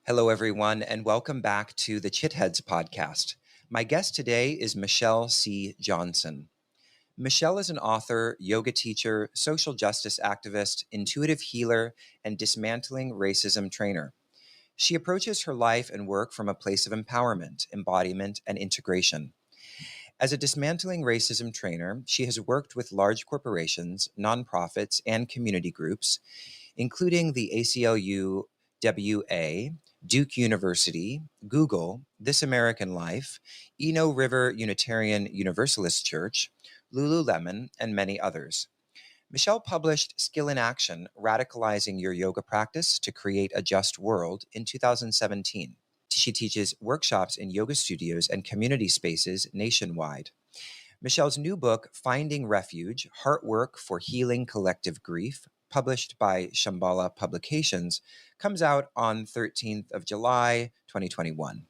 Hello, everyone, and welcome back to the Chitheads podcast. My guest today is Michelle C. Johnson. Michelle is an author, yoga teacher, social justice activist, intuitive healer, and dismantling racism trainer. She approaches her life and work from a place of empowerment, embodiment, and integration. As a dismantling racism trainer, she has worked with large corporations, nonprofits, and community groups, including the ACLU WA, Duke University, Google, This American Life, Eno River Unitarian Universalist Church, Lululemon, and many others. Michelle published Skill in Action, Radicalizing Your Yoga Practice to Create a Just World in 2017. She teaches workshops in yoga studios and community spaces nationwide. Michelle's new book, Finding Refuge, Heart Work for Healing Collective Grief, published by Shambhala Publications, comes out on 13th of July, 2021.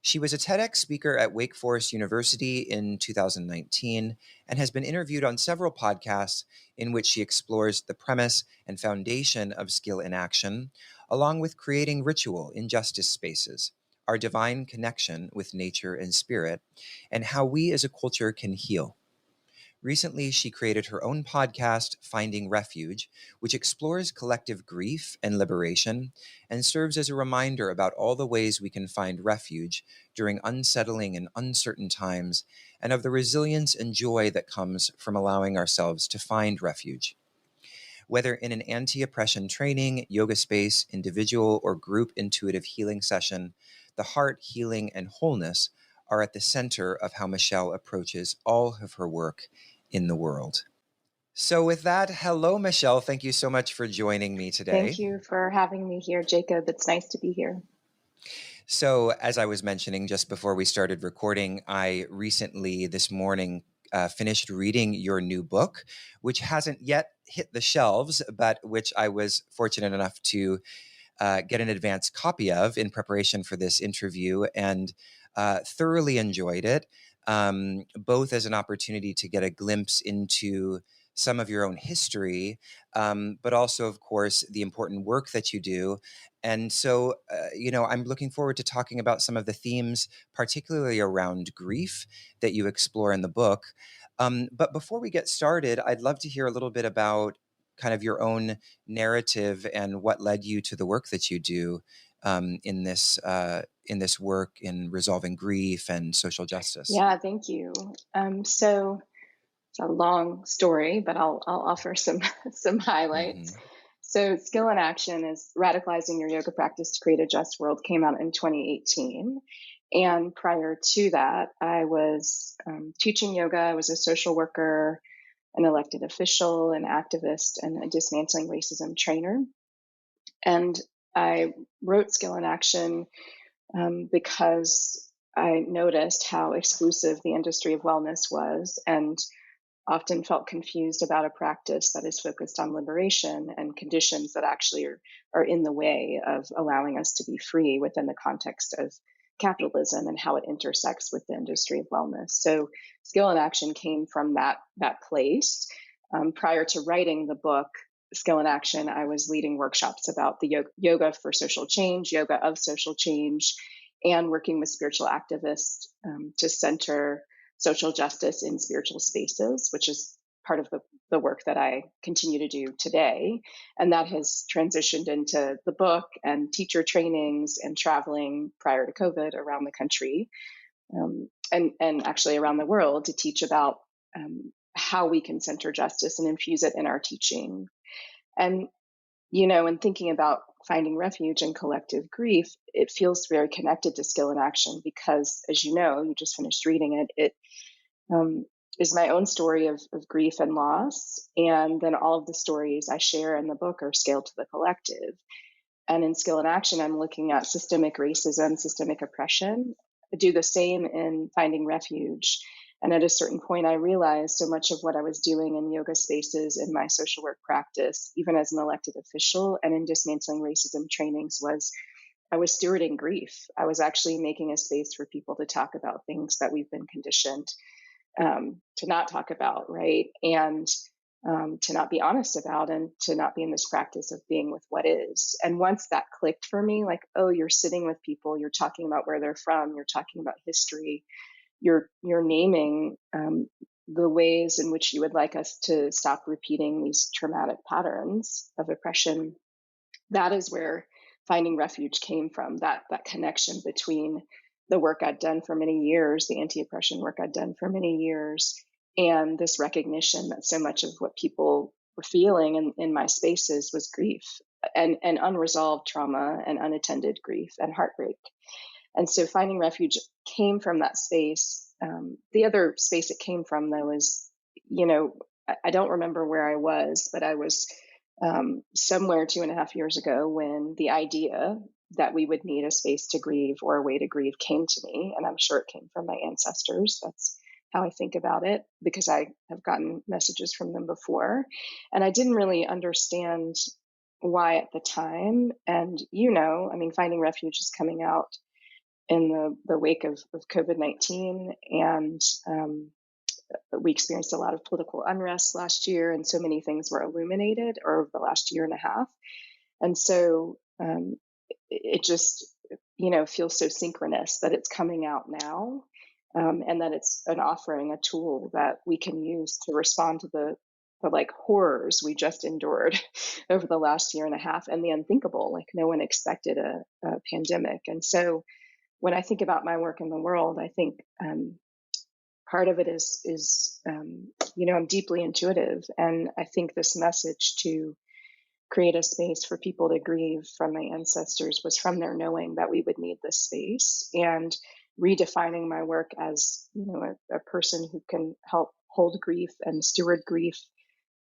She was a TEDx speaker at Wake Forest University in 2019 and has been interviewed on several podcasts in which she explores the premise and foundation of skill in action, along with creating ritual in justice spaces, our divine connection with nature and spirit, and how we as a culture can heal. Recently, she created her own podcast, Finding Refuge, which explores collective grief and liberation and serves as a reminder about all the ways we can find refuge during unsettling and uncertain times, and of the resilience and joy that comes from allowing ourselves to find refuge. Whether in an anti-oppression training, yoga space, individual or group intuitive healing session, the heart, healing, and wholeness are at the center of how Michelle approaches all of her work in the world. So with that, hello, Michelle. Thank you so much for joining me today. Thank you for having me here, Jacob. It's nice to be here. So as I was mentioning just before we started recording, I recently this morning finished reading your new book, which hasn't yet hit the shelves, but which I was fortunate enough to get an advance copy of in preparation for this interview, and thoroughly enjoyed it, both as an opportunity to get a glimpse into some of your own history, but also, of course, the important work that you do. And so, I'm looking forward to talking about some of the themes, particularly around grief, that you explore in the book. But before we get started, I'd love to hear a little bit about kind of your own narrative and what led you to the work that you do in this work in resolving grief and social justice. Yeah, thank you. So it's a long story, but I'll offer some highlights. Mm-hmm. So Skill in Action is radicalizing your yoga practice to create a just world, came out in 2018. And prior to that, I was teaching yoga. I was a social worker, an elected official, an activist, and a dismantling racism trainer. And I wrote Skill in Action because I noticed how exclusive the industry of wellness was, and often felt confused about a practice that is focused on liberation and conditions that actually are in the way of allowing us to be free within the context of capitalism and how it intersects with the industry of wellness. So Skill in Action came from that place. Prior to writing the book, Skill in Action, I was leading workshops about the yoga for social change, yoga of social change, and working with spiritual activists to center social justice in spiritual spaces, which is part of the work that I continue to do today. And that has transitioned into the book and teacher trainings and traveling prior to COVID around the country and actually around the world to teach about how we can center justice and infuse it in our teaching. And, in thinking about finding refuge and collective grief, it feels very connected to Skill in Action because, as you know, you just finished reading it, is my own story of grief and loss. And then all of the stories I share in the book are scaled to the collective. And in Skill in Action, I'm looking at systemic racism, systemic oppression. I do the same in Finding Refuge. And at a certain point, I realized so much of what I was doing in yoga spaces in my social work practice, even as an elected official and in dismantling racism trainings, was I was stewarding grief. I was actually making a space for people to talk about things that we've been conditioned to not talk about, right? And to not be honest about, and to not be in this practice of being with what is. And once that clicked for me, like, oh, you're sitting with people, you're talking about where they're from, you're talking about history, you're naming the ways in which you would like us to stop repeating these traumatic patterns of oppression. That is where finding refuge came from. That connection between the work I'd done for many years, the anti-oppression work I'd done for many years, and this recognition that so much of what people were feeling in my spaces was grief, and unresolved trauma and unattended grief and heartbreak. And so finding refuge came from that space. The other space it came from, though, is, I don't remember where I was, but I was somewhere 2.5 years ago when the idea that we would need a space to grieve or a way to grieve came to me. And I'm sure it came from my ancestors. That's how I think about it, because I have gotten messages from them before. And I didn't really understand why at the time. And, finding refuge is coming out in the wake of COVID-19. And we experienced a lot of political unrest last year, and so many things were illuminated over the last year and a half. And so it just, feels so synchronous that it's coming out now, and that it's an offering, a tool that we can use to respond to the like horrors we just endured over the last year and a half, and the unthinkable. Like, no one expected a pandemic. And so when I think about my work in the world, I think part of it is I'm deeply intuitive, and I think this message to create a space for people to grieve from my ancestors was from their knowing that we would need this space, and redefining my work as a person who can help hold grief and steward grief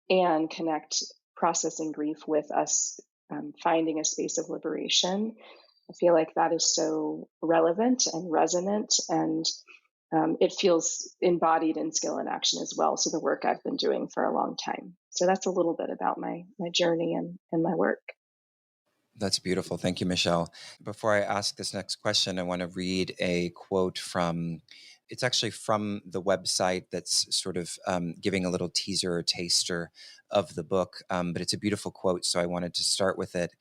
and connect processing grief with us finding a space of liberation. I feel like that is so relevant and resonant, and it feels embodied in skill and action as well. So the work I've been doing for a long time. So that's a little bit about my journey and my work. That's beautiful. Thank you, Michelle. Before I ask this next question, I want to read a quote from, it's actually from the website that's sort of giving a little teaser or taster of the book, but it's a beautiful quote, so I wanted to start with it.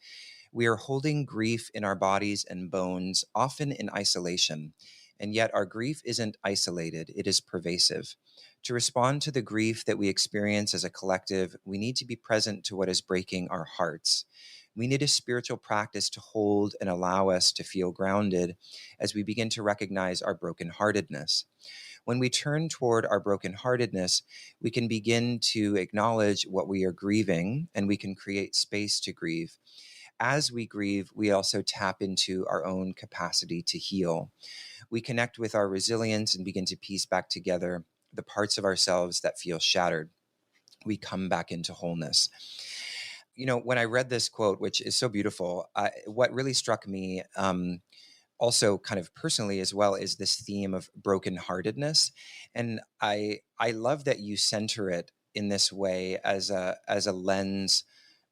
We are holding grief in our bodies and bones, often in isolation, and yet our grief isn't isolated, it is pervasive. To respond to the grief that we experience as a collective, we need to be present to what is breaking our hearts. We need a spiritual practice to hold and allow us to feel grounded as we begin to recognize our brokenheartedness. When we turn toward our brokenheartedness, we can begin to acknowledge what we are grieving, and we can create space to grieve. As we grieve, we also tap into our own capacity to heal. We connect with our resilience and begin to piece back together the parts of ourselves that feel shattered. We come back into wholeness. When I read this quote, which is so beautiful, what really struck me also kind of personally as well is this theme of brokenheartedness. And I love that you center it in this way as a lens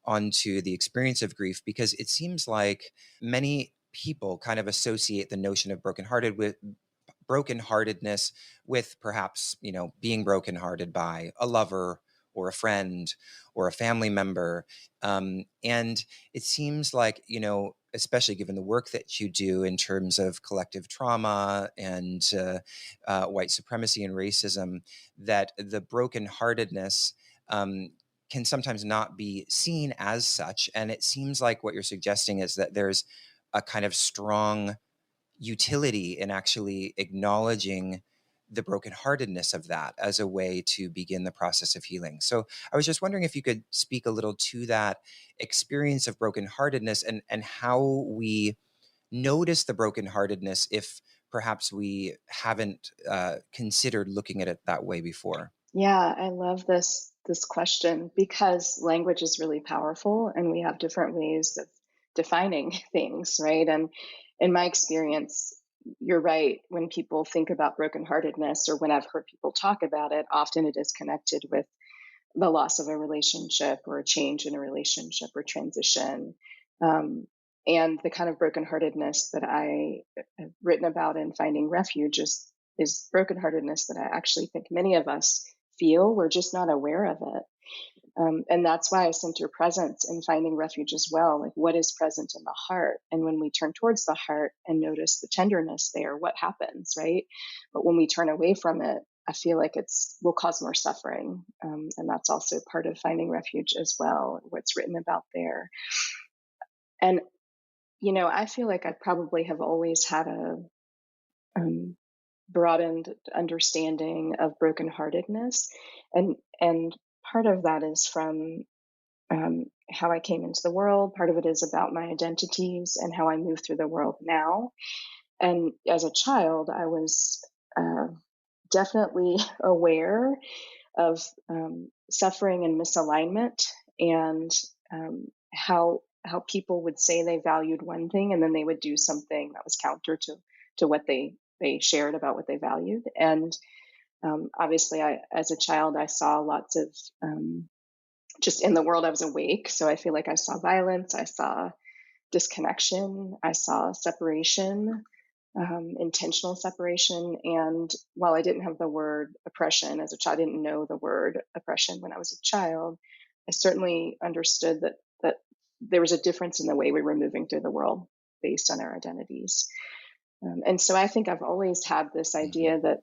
onto the experience of grief, because it seems like many people kind of associate the notion of brokenheartedness with perhaps, being brokenhearted by a lover or a friend or a family member. And it seems like, especially given the work that you do in terms of collective trauma and white supremacy and racism, that the brokenheartedness can sometimes not be seen as such. And it seems like what you're suggesting is that there's a kind of strong utility in actually acknowledging the brokenheartedness of that as a way to begin the process of healing. So I was just wondering if you could speak a little to that experience of brokenheartedness, and how we notice the brokenheartedness if perhaps we haven't considered looking at it that way before. Yeah, I love this question, because language is really powerful, and we have different ways of defining things, right? And in my experience, you're right. When people think about brokenheartedness, or when I've heard people talk about it, often it is connected with the loss of a relationship, or a change in a relationship, or transition. Um, and the kind of brokenheartedness that I have written about in Finding Refuge is brokenheartedness that I actually think many of us feel. We're just not aware of it. And that's why I center presence in finding refuge as well. Like, what is present in the heart? And when we turn towards the heart and notice the tenderness there, what happens, right? But when we turn away from it, I feel like will cause more suffering. And that's also part of finding refuge as well, what's written about there. And, I feel like I probably have always had a um, broadened understanding of brokenheartedness. And part of that is from how I came into the world. Part of it is about my identities and how I move through the world now. And as a child, I was definitely aware of suffering and misalignment, and how people would say they valued one thing and then they would do something that was counter to what they shared about what they valued. And obviously, as a child, I saw lots of just in the world. I was awake, so I feel like I saw violence, I saw disconnection, I saw separation, intentional separation. And while I didn't have the word oppression as a child, I didn't know the word oppression when I was a child, I certainly understood that there was a difference in the way we were moving through the world based on our identities. And so I think I've always had this idea that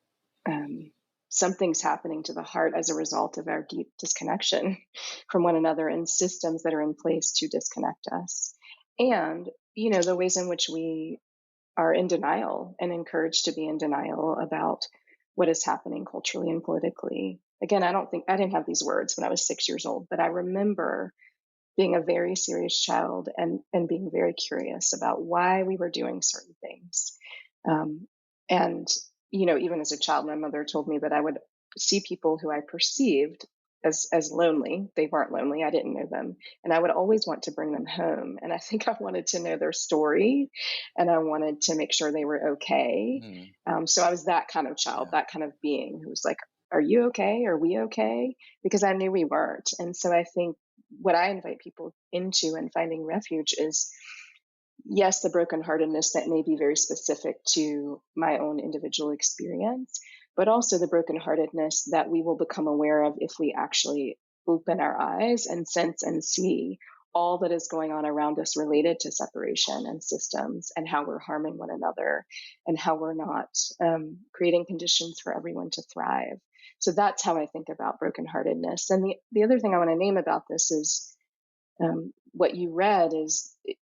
something's happening to the heart as a result of our deep disconnection from one another and systems that are in place to disconnect us. And, the ways in which we are in denial and encouraged to be in denial about what is happening culturally and politically. Again, I didn't have these words when I was 6 years old, but I remember being a very serious child and being very curious about why we were doing certain things. And, even as a child, my mother told me that I would see people who I perceived as lonely. They weren't lonely. I didn't know them. And I would always want to bring them home. And I think I wanted to know their story, and I wanted to make sure they were okay. So I was that kind of child, Yeah. that kind of being who was like, are you okay? Are we okay? Because I knew we weren't. And so I think what I invite people into and finding refuge is, yes, the brokenheartedness that may be very specific to my own individual experience, but also the brokenheartedness that we will become aware of if we actually open our eyes and sense and see all that is going on around us related to separation and systems, and how we're harming one another, and how we're not creating conditions for everyone to thrive. So that's how I think about brokenheartedness. And the other thing I want to name about this is what you read is,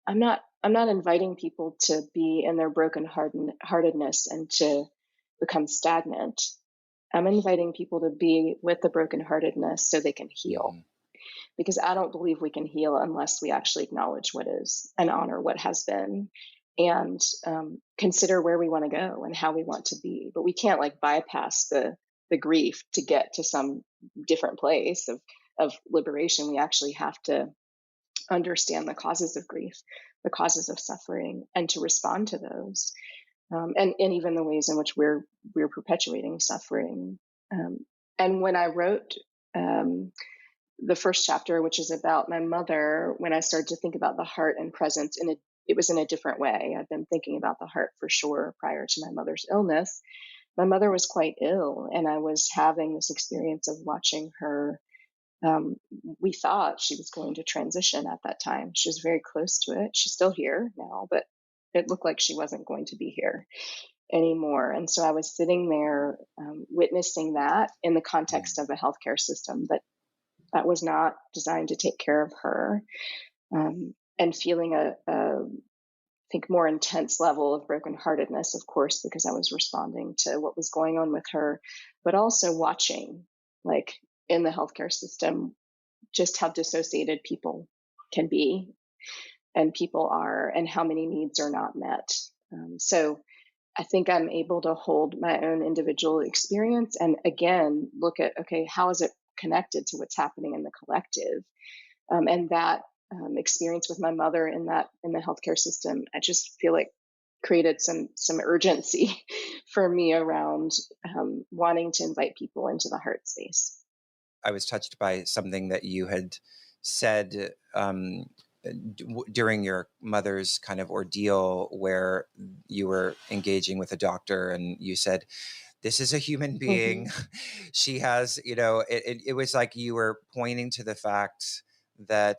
I'm not inviting people to be in their brokenheartedness and to become stagnant. I'm inviting people to be with the brokenheartedness so they can heal. Because I don't believe we can heal unless we actually acknowledge what is and honor what has been, and consider where we want to go and how we want to be. But we can't bypass the grief to get to some different place of liberation. We actually have to understand the causes of grief, the causes of suffering, and to respond to those, and even the ways in which we're perpetuating suffering. And when I wrote the first chapter, which is about my mother, when I started to think about the heart and presence, it was in a different way. I've been thinking about the heart for sure prior to my mother's illness. My mother was quite ill, and I was having this experience of watching her. We thought she was going to transition at that time. She was very close to it. She's still here now, but it looked like she wasn't going to be here anymore. And so I was sitting there witnessing that in the context of a healthcare system that was not designed to take care of her, and feeling I think, more intense level of brokenheartedness, of course, because I was responding to what was going on with her, but also watching, like, in the healthcare system, just how dissociated people can be, and people are, and how many needs are not met. So I think I'm able to hold my own individual experience and again look at, okay, how is it connected to what's happening in the collective? And that experience with my mother in the healthcare system, I just feel like created some urgency for me around wanting to invite people into the heart space. I was touched by something that you had said during your mother's kind of ordeal, where you were engaging with a doctor, and you said this is a human being. Hmm. She has, it was like you were pointing to the fact that,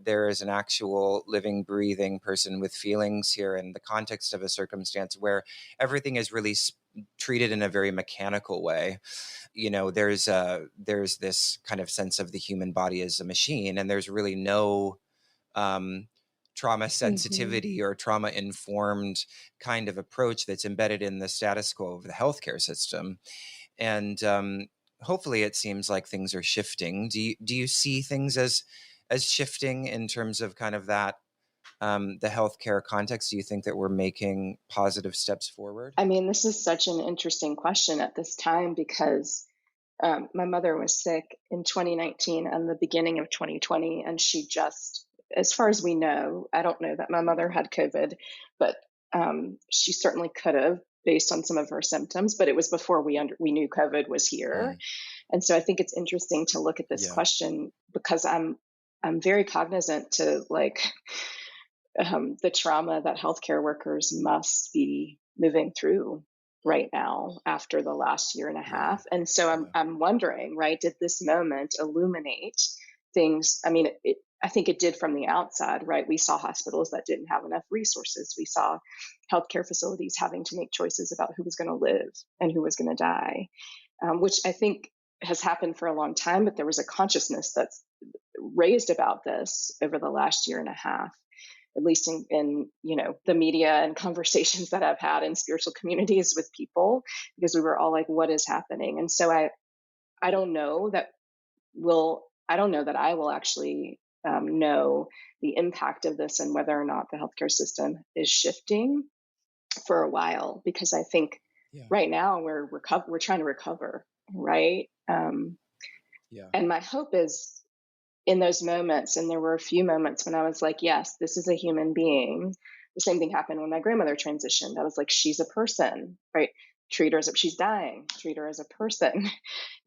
there is an actual living, breathing person with feelings here in the context of a circumstance where everything is really treated in a very mechanical way. There's this kind of sense of the human body as a machine, and there's really no um, trauma Hmm. sensitivity or trauma informed kind of approach that's embedded in the status quo of the healthcare system. And hopefully, it seems like things are shifting. Do you see things as shifting in terms of kind of that the healthcare context? Do you think that we're making positive steps forward? I mean, this is such an interesting question at this time because my mother was sick in 2019 and the beginning of 2020, and she just, as far as we know, I don't know that my mother had COVID, but she certainly could have based on some of her symptoms. But it was before we knew COVID was here, Mm, and so I think it's interesting to look at this yeah, question because I'm very cognizant to like the trauma that healthcare workers must be moving through right now after the last year and a yeah, half. And so I'm yeah, I'm wondering, right, did this moment illuminate things? I mean, I think it did from the outside, right? We saw hospitals that didn't have enough resources. We saw healthcare facilities having to make choices about who was going to live and who was going to die, which I think has happened for a long time, but there was a consciousness that's raised about this over the last year and a half, at least in the media and conversations that I've had in spiritual communities with people, because we were all like, what is happening? And so I don't know that I don't know that I will actually know the impact of this and whether or not the healthcare system is shifting for a while, because I think yeah, right now we're trying to recover, right? yeah, And my hope is in those moments, and there were a few moments when I was like, yes, this is a human being. The same thing happened when my grandmother transitioned. I was like, she's a person, right? Treat her as if she's dying, treat her as a person.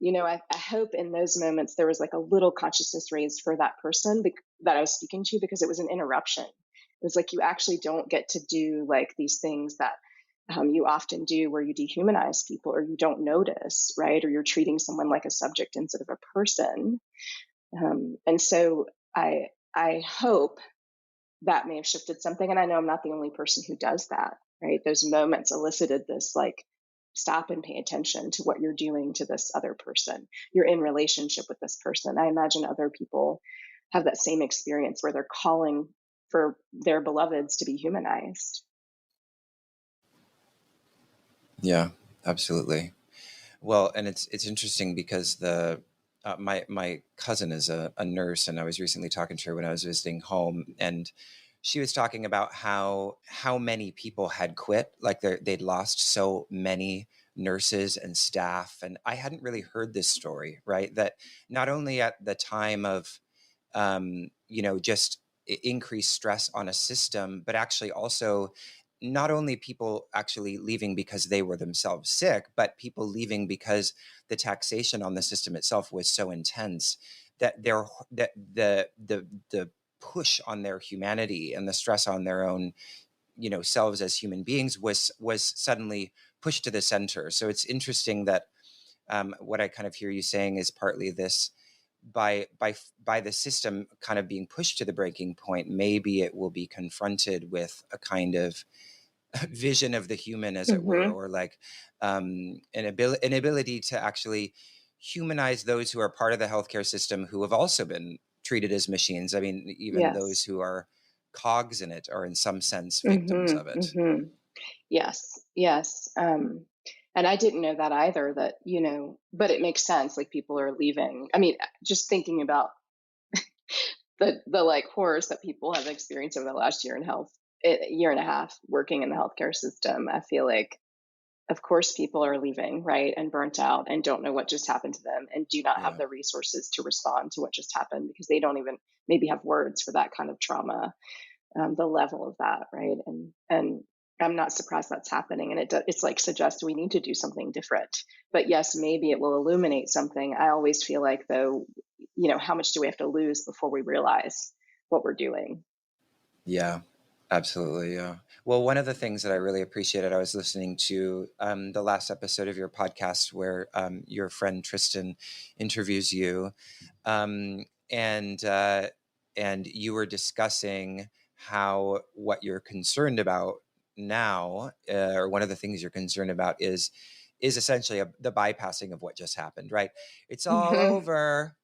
I hope in those moments there was like a little consciousness raised for that person that I was speaking to, because it was an interruption. It was like, you actually don't get to do like these things that you often do where you dehumanize people or you don't notice, right? Or you're treating someone like a subject instead of a person. And so I hope that may have shifted something. And I know I'm not the only person who does that, right? Those moments elicited this like, stop and pay attention to what you're doing to this other person. You're in relationship with this person. I imagine other people have that same experience where they're calling for their beloveds to be humanized. yeah, absolutely. Well, and it's interesting because the my cousin is a nurse, and I was recently talking to her when I was visiting home, and she was talking about how many people had quit, like they'd lost so many nurses and staff, and I hadn't really heard this story, right? That not only at the time of just increased stress on a system, but actually also not only people actually leaving because they were themselves sick, but people leaving because the taxation on the system itself was so intense that the push on their humanity and the stress on their own selves as human beings was suddenly pushed to the center. So it's interesting that what I kind of hear you saying is partly this: by the system kind of being pushed to the breaking point, maybe it will be confronted with a kind of vision of the human, as it were, Mm-hmm. or like an ability to actually humanize those who are part of the healthcare system who have also been treated as machines. I mean, even those Yes. who are cogs in it are in some sense victims of Mm-hmm. it. Mm-hmm. Yes. Yes. And I didn't know that either, that, but it makes sense. Like people are leaving. I mean, just thinking about the like horrors that people have experienced over the last year and a half working in the healthcare system. I feel like, of course, people are leaving, right? And burnt out and don't know what just happened to them and do not have Yeah. the resources to respond to what just happened because they don't even maybe have words for that kind of trauma, the level of that, right? And I'm not surprised that's happening, and it's like suggests we need to do something different. But yes, maybe it will illuminate something. I always feel like though, how much do we have to lose before we realize what we're doing? Yeah. Absolutely, yeah. Well, one of the things that I really appreciated, I was listening to the last episode of your podcast where your friend Tristan interviews you, um, and uh, and you were discussing how what you're concerned about now, or one of the things you're concerned about is essentially the bypassing of what just happened. Right? It's all Hmm. over.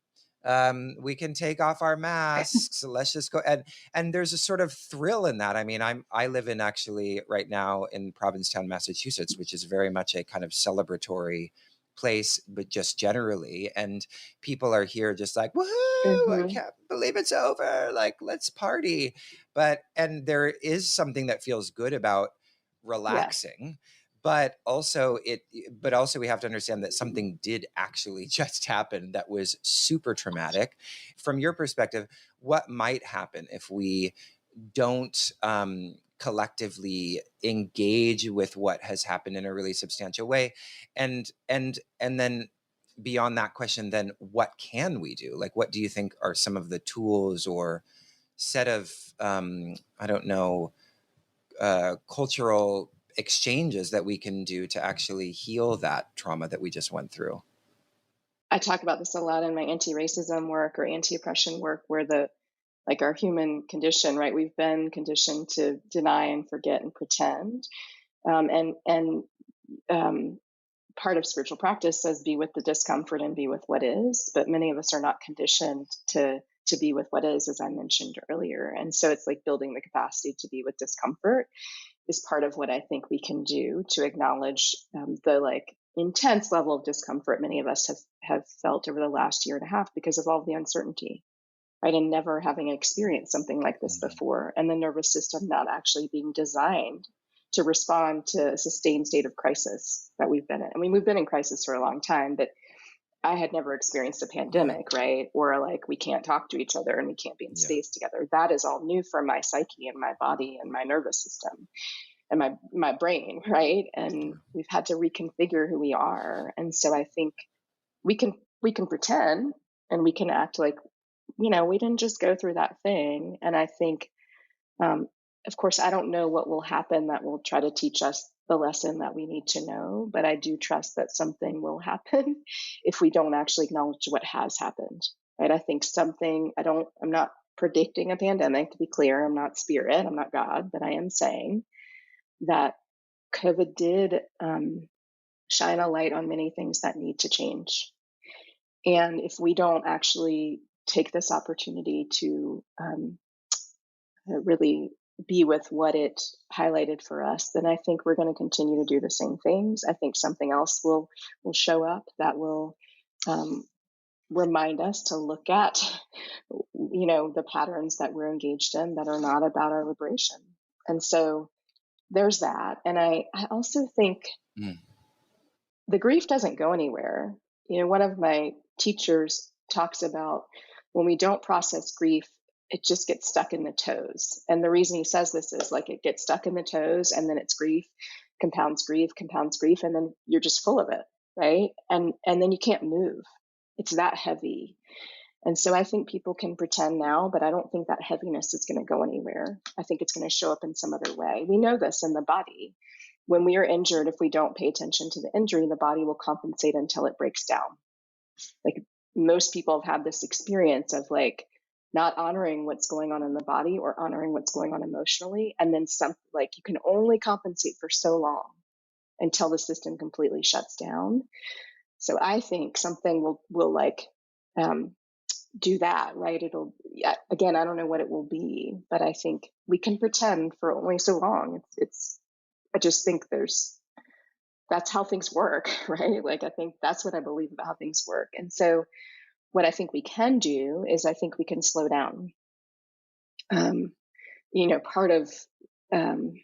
We can take off our masks. So let's just go. And there's a sort of thrill in that. I mean, I live in actually right now in Provincetown, Massachusetts, which is very much a kind of celebratory place, but just generally. And people are here just like, woohoo, I Hmm. can't believe it's over. Like, let's party. And there is something that feels good about Yes. relaxing. But also we have to understand that something did actually just happen that was super traumatic. From your perspective, what might happen if we don't collectively engage with what has happened in a really substantial way, and then beyond that question, then what can we do? Like, what do you think are some of the tools or set of I don't know, cultural exchanges that we can do to actually heal that trauma that we just went through? I talk about this a lot in my anti-racism work or anti-oppression work, where like our human condition, right? We've been conditioned to deny and forget and pretend. And part of spiritual practice says be with the discomfort and be with what is, but many of us are not conditioned to be with what is, as I mentioned earlier. And so it's like building the capacity to be with discomfort is part of what I think we can do to acknowledge the like intense level of discomfort many of us have felt over the last year and a half because of all of the uncertainty, right? And never having experienced something like this Mhm. before, and the nervous system not actually being designed to respond to a sustained state of crisis that we've been in. I mean, we've been in crisis for a long time, but I had never experienced a Yeah, pandemic, right? Or like we can't talk to each other and we can't be in yeah, space together. That is all new for my psyche and my body and my nervous system and my brain, right? And yeah. we've had to reconfigure who we are. And so I think we can pretend and we can act like, we didn't just go through that thing. And I think, um, of course, I don't know what will happen that will try to teach us the lesson that we need to know, but I do trust that something will happen if we don't actually acknowledge what has happened. Right? I think I'm not predicting a pandemic, to be clear. I'm not spirit, I'm not God, but I am saying that COVID did shine a light on many things that need to change. And if we don't actually take this opportunity to really be with what it highlighted for us, then I think we're going to continue to do the same things. I think something else will show up that will um, remind us to look at, the patterns that we're engaged in that are not about our liberation. And so there's that. And I also think Mm. the grief doesn't go anywhere. One of my teachers talks about when we don't process grief, it just gets stuck in the toes. And the reason he says this is like it gets stuck in the toes and then it's grief, compounds grief, and then you're just full of it, right? And then you can't move. It's that heavy. And so I think people can pretend now, but I don't think that heaviness is going to go anywhere. I think it's going to show up in some other way. We know this in the body. When we are injured, if we don't pay attention to the injury, the body will compensate until it breaks down. Like most people have had this experience of like not honoring what's going on in the body or honoring what's going on emotionally. And then like you can only compensate for so long until the system completely shuts down. So I think something will like um, do that, right? Again, I don't know what it will be, but I think we can pretend for only so long. I just think that's how things work, right? Like, I think that's what I believe about how things work. And so what I think we can do is I think we can slow down. Part of um,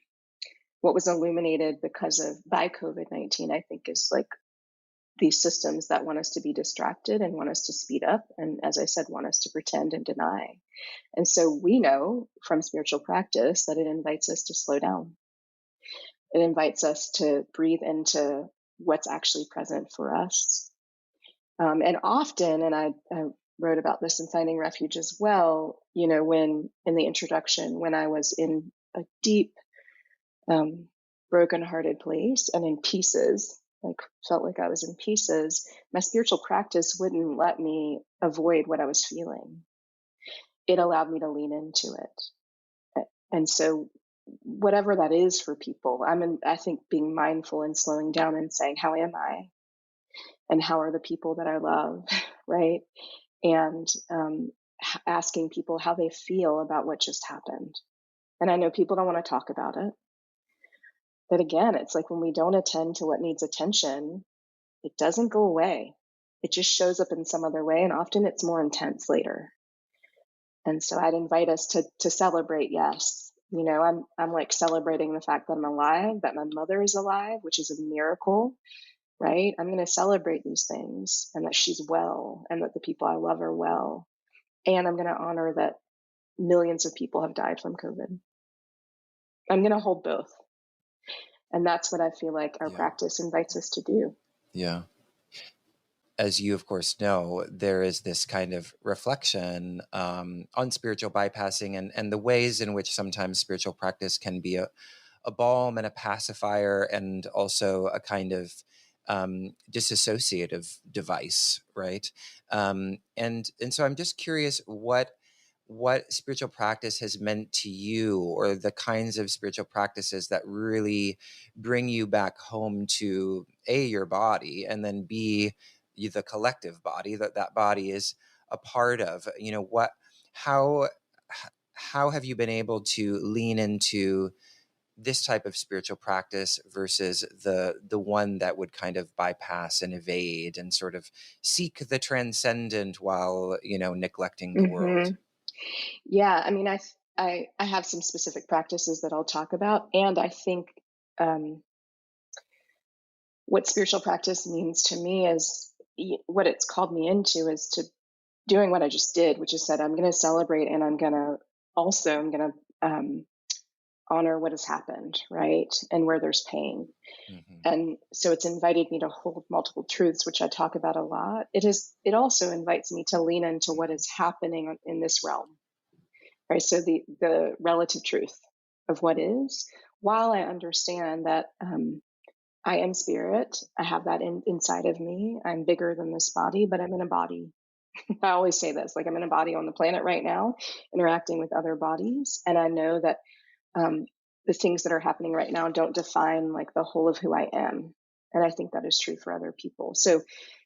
what was illuminated by COVID-19, I think, is like these systems that want us to be distracted and want us to speed up. And as I said, want us to pretend and deny. And so we know from spiritual practice that it invites us to slow down. It invites us to breathe into what's actually present for us. And often, and I wrote about this in Finding Refuge as well, when in the introduction, when I was in a deep, um, brokenhearted place and in pieces, like felt like I was in pieces, my spiritual practice wouldn't let me avoid what I was feeling. It allowed me to lean into it. And so whatever that is for people, I think being mindful and slowing down and saying, how am I? And how are the people that I love? Right. And asking people how they feel about what just happened. And I know people don't want to talk about it. But again, it's like when we don't attend to what needs attention, it doesn't go away. It just shows up in some other way. And often it's more intense later. And so I'd invite us to celebrate, yes. I'm like celebrating the fact that I'm alive, that my mother is alive, which is a miracle, right? I'm going to celebrate these things and that she's well and that the people I love are well. And I'm going to honor that millions of people have died from COVID. I'm going to hold both. And that's what I feel like our Yeah. practice invites us to do. Yeah. As you, of course, know, there is this kind of reflection on spiritual bypassing and the ways in which sometimes spiritual practice can be a balm and a pacifier and also a kind of disassociative device, right? And so I'm just curious what spiritual practice has meant to you, or the kinds of spiritual practices that really bring you back home to A, your body, and then B, the collective body that body is a part of. How how have you been able to lean into this type of spiritual practice versus the one that would kind of bypass and evade and sort of seek the transcendent while neglecting the Hmm. world? Yeah, I mean, I have some specific practices that I'll talk about, and I think um, what spiritual practice means to me is what it's called me into is to doing what I just did, which is said I'm going to celebrate and I'm going to honor what has happened, right, and where there's pain. Hmm. And so it's invited me to hold multiple truths, which I talk about a lot. It also invites me to lean into what is happening in this realm, right? So the relative truth of what is, while I understand that I am spirit, I have that inside of me. I'm bigger than this body, but I'm in a body. I always say this, like I'm in a body on the planet right now, interacting with other bodies, and I know that um, the things that are happening right now don't define like the whole of who I am. And I think that is true for other people. So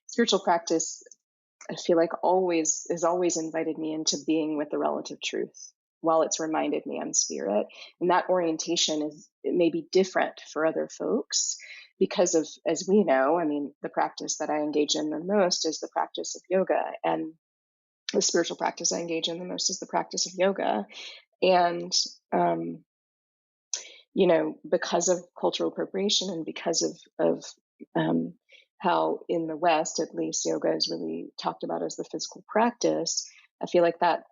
spiritual practice, I feel like always has always invited me into being with the relative truth while it's reminded me I'm spirit. And that orientation it may be different for other folks because of, as we know, I mean, the practice that I engage in the most is the practice of yoga. And the spiritual practice I engage in the most is the practice of yoga. And because of cultural appropriation and because of how in the West, at least, yoga is really talked about as the physical practice. I feel like that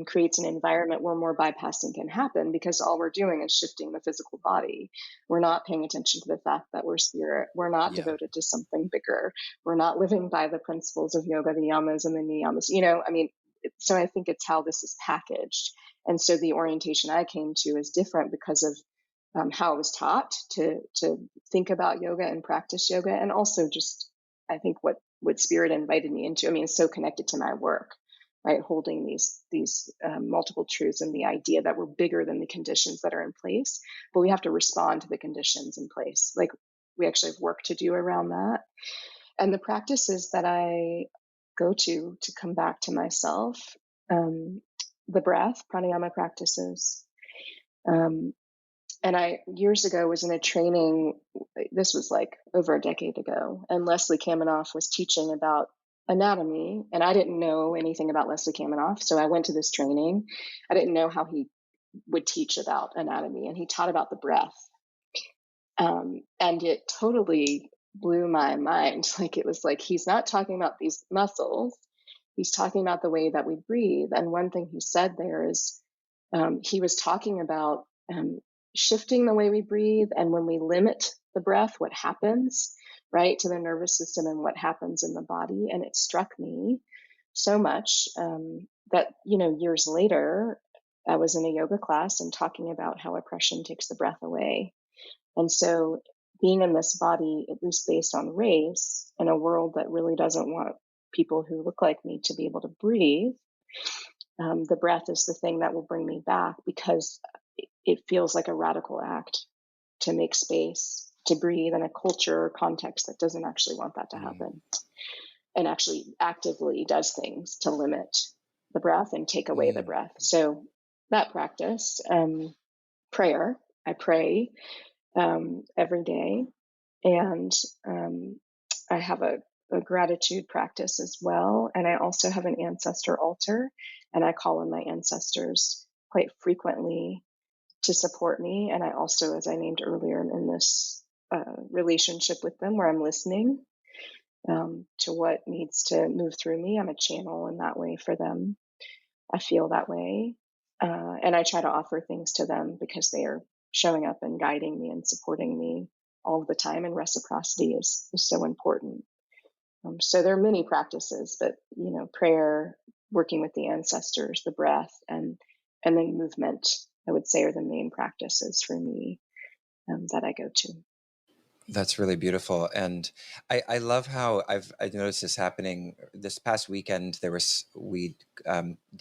creates an environment where more bypassing can happen because all we're doing is shifting the physical body. We're not paying attention to the fact that we're spirit. We're not Yeah. devoted to something bigger. We're not living by the principles of yoga, the yamas and the niyamas. I mean, so I think it's how this is packaged. And so the orientation I came to is different because of how I was taught to think about yoga and practice yoga, and also just I think what spirit invited me into. I mean, it's so connected to my work, right? Holding these multiple truths and the idea that we're bigger than the conditions that are in place, but we have to respond to the conditions in place. Like we actually have work to do around that, and the practices that I go to come back to myself. The breath, pranayama practices. Um, and I years ago was in a training. This was like over a decade ago, and Leslie Kaminoff was teaching about anatomy, and I didn't know anything about Leslie Kaminoff, so I went to this training. I didn't know how he would teach about anatomy, and he taught about the breath, and it totally blew my mind. Like it was like he's not talking about these muscles; he's talking about the way that we breathe. And one thing he said there is he was talking about shifting the way we breathe, and when we limit the breath, what happens, right, to the nervous system and what happens in the body. And it struck me so much that years later, I was in a yoga class and talking about how oppression takes the breath away. And so being in this body, at least based on race, in a world that really doesn't want people who look like me to be able to breathe, the breath is the thing that will bring me back, because it feels like a radical act to make space to breathe in a culture or context that doesn't actually want that to Mm, happen, and actually actively does things to limit the breath and take away the mm, breath. So that practice, prayer, I pray every day. And I have a gratitude practice as well. And I also have an ancestor altar, and I call on my ancestors quite frequently to support me. And I also, as I named earlier, am in this relationship with them where I'm listening to what needs to move through me. I'm a channel in that way for them. I feel that way. And I try to offer things to them because they are showing up and guiding me and supporting me all the time. And reciprocity is so important. So there are many practices, but prayer, working with the ancestors, the breath, and then movement, I would say, are the main practices for me that I go to. that's really beautiful. And I love how I've noticed this happening this past weekend. We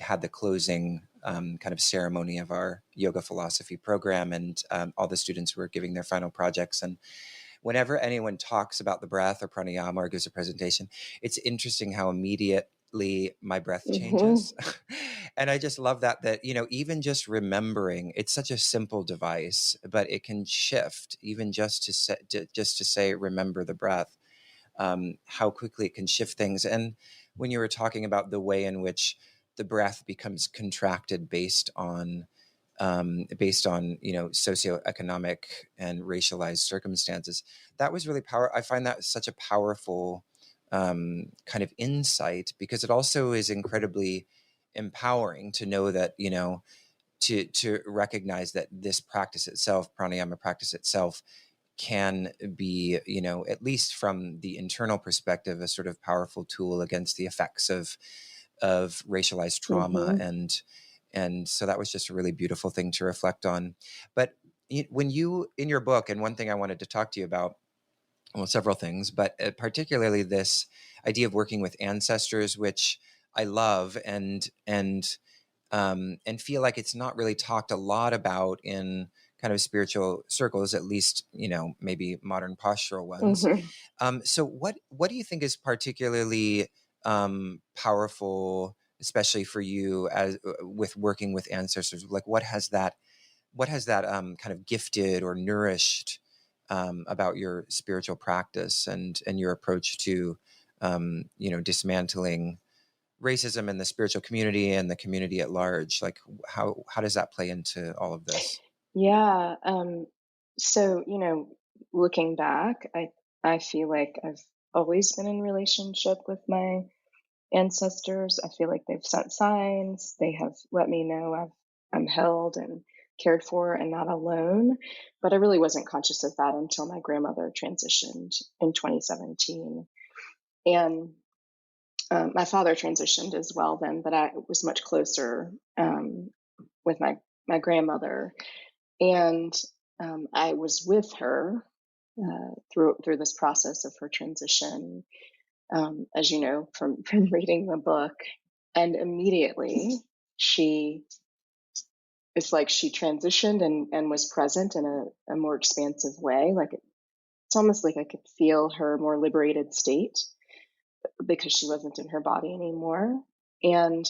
had the closing kind of ceremony of our yoga philosophy program, and all the students were giving their final projects. And whenever anyone talks about the breath or pranayama or gives a presentation, it's interesting how immediately my breath Mm-hmm. changes. And I just love that, even just remembering, it's such a simple device, but it can shift even just to say, remember the breath, how quickly it can shift things. And when you were talking about the way in which the breath becomes contracted based on socioeconomic and racialized circumstances, that was really powerful. I find that such a powerful kind of insight, because it also is incredibly empowering to know that to recognize that this practice itself, pranayama practice itself, can be, at least from the internal perspective, a sort of powerful tool against the effects of racialized trauma. Mm-hmm. And so that was just a really beautiful thing to reflect on. But when you, in your book, and one thing I wanted to talk to you about, well, several things, but particularly this idea of working with ancestors, which I love, and feel like it's not really talked a lot about in kind of spiritual circles, at least maybe modern postural ones. Mm-hmm. So what do you think is particularly powerful, especially for you, as with working with ancestors? Like what has that kind of gifted or nourished about your spiritual practice and your approach to dismantling racism in the spiritual community and the community at large? Like how does that play into all of this? Yeah. So, looking back, I feel like I've always been in relationship with my ancestors. I feel like they've sent signs. They have let me know I'm held and cared for and not alone. But I really wasn't conscious of that until my grandmother transitioned in 2017. And my father transitioned as well then, but I was much closer with my grandmother. And I was with her through this process of her transition, as you know from reading the book. And immediately she it's like she transitioned and was present in a more expansive way. Like it's almost like I could feel her more liberated state because she wasn't in her body anymore. And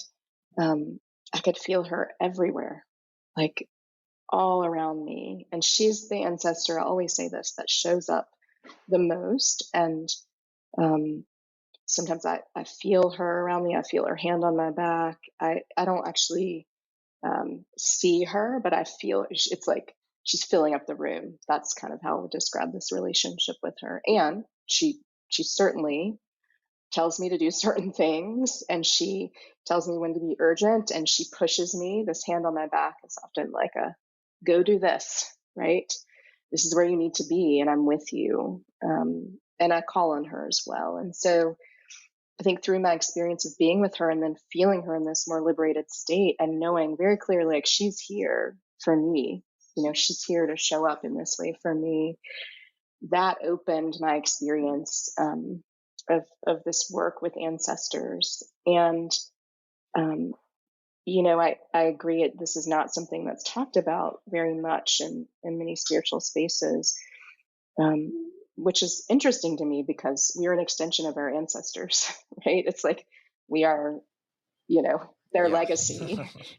I could feel her everywhere, like all around me. And she's the ancestor, I always say this, that shows up the most. And um, sometimes I feel her around me. I feel her hand on my back. I don't actually see her, but I feel it's like she's filling up the room. That's kind of how I would describe this relationship with her. And she certainly tells me to do certain things, and she tells me when to be urgent, and she pushes me. This hand on my back is often like a go do this, right? This is where you need to be, and I'm with you. And I call on her as well. And so I think through my experience of being with her and then feeling her in this more liberated state and knowing very clearly, like, she's here for me, she's here to show up in this way for me, that opened my experience of this work with ancestors. And, um, I agree. This is not something that's talked about very much in many spiritual spaces, which is interesting to me because we are an extension of our ancestors, right? It's like we are, their Yeah. legacy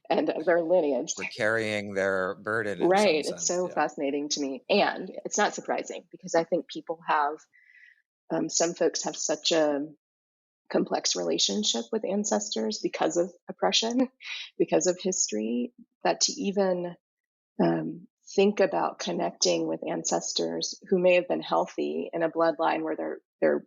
and their lineage. We're carrying their burden in some Right. It's sense. so Yeah. fascinating to me. And it's not surprising because I think people have, some folks have such a complex relationship with ancestors because of oppression, because of history, that to even think about connecting with ancestors who may have been healthy in a bloodline where there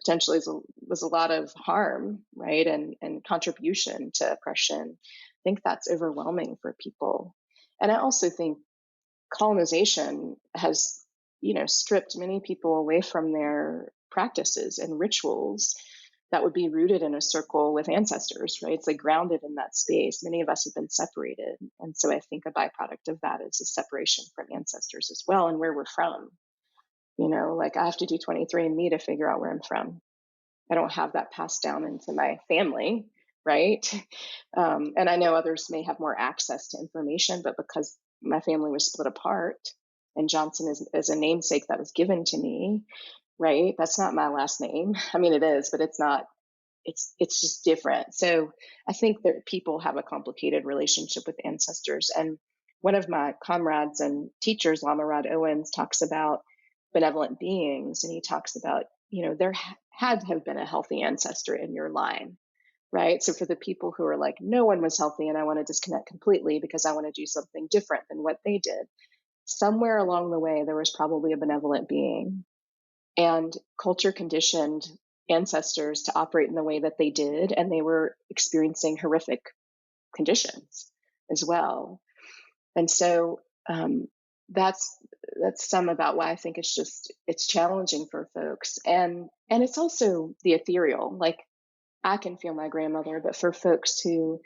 potentially was a lot of harm, right, and contribution to oppression. I think that's overwhelming for people. And I also think colonization has, stripped many people away from their practices and rituals that would be rooted in a circle with ancestors, right? It's like grounded in that space. Many of us have been separated. And so I think a byproduct of that is a separation from ancestors as well and where we're from. Like I have to do 23andMe to figure out where I'm from. I don't have that passed down into my family, right? And I know others may have more access to information, but because my family was split apart and Johnson is a namesake that was given to me, right? That's not my last name. I mean, it is, but it's not, it's just different. So I think that people have a complicated relationship with ancestors. And one of my comrades and teachers, Lama Rod Owens, talks about benevolent beings, and he talks about, there had to have been a healthy ancestor in your line, right? So for the people who are like, no one was healthy and I want to disconnect completely because I want to do something different than what they did, somewhere along the way there was probably a benevolent being, and culture conditioned ancestors to operate in the way that they did, and they were experiencing horrific conditions as well. And so that's some about why I think it's challenging for folks, and it's also the ethereal. Like I can feel my grandmother, but for folks who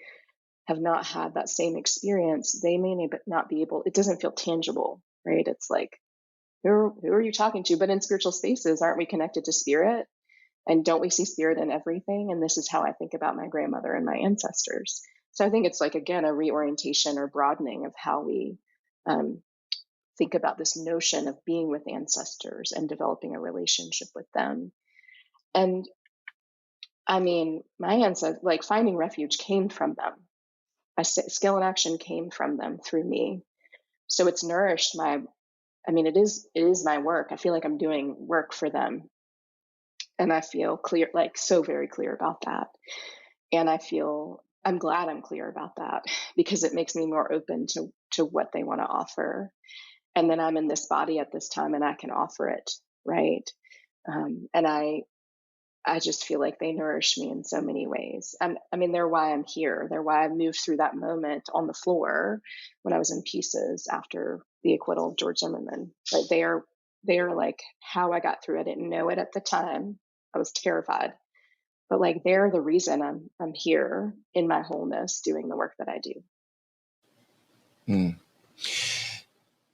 have not had that same experience, they may not be able. It doesn't feel tangible, right? It's like who are you talking to? But in spiritual spaces, aren't we connected to spirit? And don't we see spirit in everything? And this is how I think about my grandmother and my ancestors. So I think it's like, again, a reorientation or broadening of how we um, think about this notion of being with ancestors and developing a relationship with them. And I mean, my ancestors, like finding refuge came from them. Skill and action came from them through me. So it's nourished it is my work. I feel like I'm doing work for them. And I feel clear, like so very clear about that. And I'm glad I'm clear about that because it makes me more open to what they want to offer. And then I'm in this body at this time and I can offer it, right? And I just feel like they nourish me in so many ways. They're why I'm here. They're why I moved through that moment on the floor when I was in pieces after the acquittal of George Zimmerman. Right? They are like how I got through. I didn't know it at the time. I was terrified, but like they're the reason I'm here in my wholeness doing the work that I do. Mm.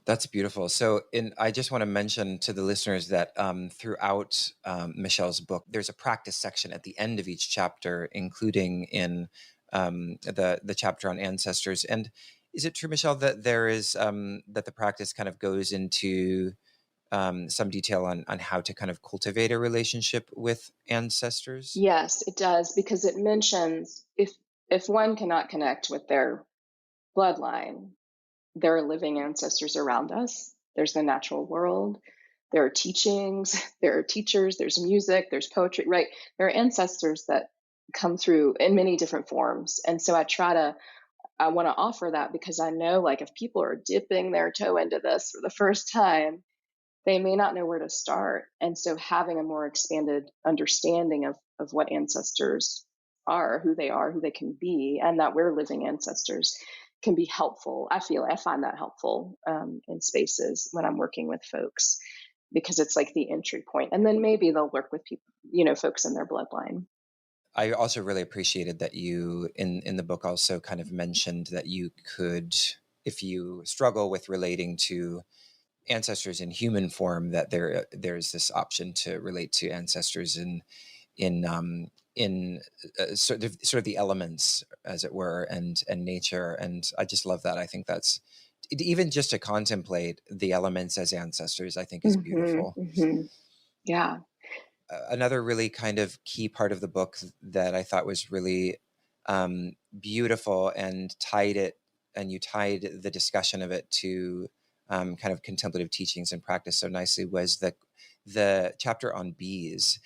That's beautiful. So, I just want to mention to the listeners that throughout Michelle's book, there's a practice section at the end of each chapter, including in the chapter on ancestors. And is it true, Michelle, that there is that the practice kind of goes into some detail on how to kind of cultivate a relationship with ancestors? Yes, it does, because it mentions if one cannot connect with their bloodline, there are living ancestors around us. There's the natural world. There are teachings, there are teachers, there's music, there's poetry, right? There are ancestors that come through in many different forms. And so I want to offer that because I know, like, if people are dipping their toe into this for the first time, they may not know where to start. And so having a more expanded understanding of what ancestors are, who they can be, and that we're living ancestors can be helpful. I find that helpful in spaces when I'm working with folks because it's like the entry point. And then maybe they'll work with people, folks in their bloodline. I also really appreciated that you in the book also kind of mentioned that you could, if you struggle with relating to ancestors in human form, that there's this option to relate to ancestors in sort of the elements, as it were, and nature. And I just love that. I think that's even just to contemplate the elements as ancestors, I think is beautiful. Yeah. Another really kind of key part of the book that I thought was really beautiful and you tied the discussion of it to kind of contemplative teachings and practice so nicely was the chapter on bees.